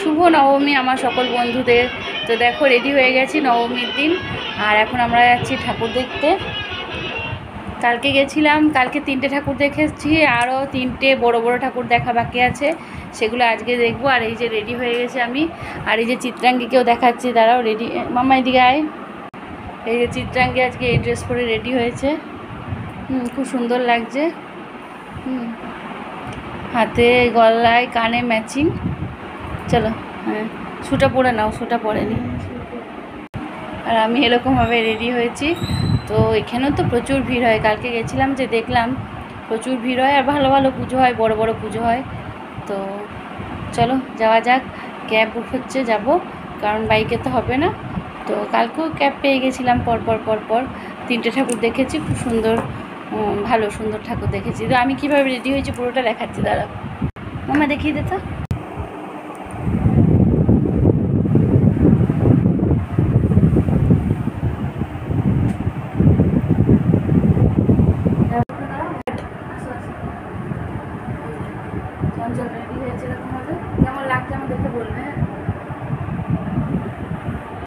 শুভ নবমী আমার সকল বন্ধুদের। তো দেখো রেডি হয়ে গেছি নবমীর দিন, আর এখন আমরা যাচ্ছি ঠাকুর দেখতে। কালকে গেছিলাম, কালকে 3টে ঠাকুর দেখেছি, আরও 3টে বড় বড় ঠাকুর দেখা বাকি আছে, সেগুলো আজকে দেখবো। আর এই যে রেডি হয়ে গেছে আমি, আর এই যে চিত্রাঙ্গীকেও দেখাচ্ছি, দাঁড়াও রেডি, মামা এদিকে আয়। এই যে চিত্রাঙ্গী আজকে এই ড্রেস পরে রেডি হয়েছে, খুব সুন্দর লাগছে। হাতে গলায় কানে ম্যাচিং। চলো, হ্যাঁ শুটা পরে নাও, শুটা পরেনি। আর আমি এরকমভাবে রেডি হয়েছি। তো এখানেও তো প্রচুর ভিড় হয়, কালকে গেছিলাম যে দেখলাম প্রচুর ভিড় হয়, আর ভালো ভালো পুজো হয়, বড় বড় পুজো হয়। তো চলো যাওয়া যাক। ক্যাব বুক হচ্ছে, যাব, কারণ বাইকে তো হবে না। তো কালকেও ক্যাব পেয়ে গেছিলাম, পরপর 3টে ঠাকুর দেখেছি, খুব সুন্দর, ভালো সুন্দর ঠাকুর দেখেছি। তো আমি কীভাবে রেডি হয়েছি পুরোটা দেখাচ্ছি, দাঁড়াও মামা দেখিয়ে দে তো।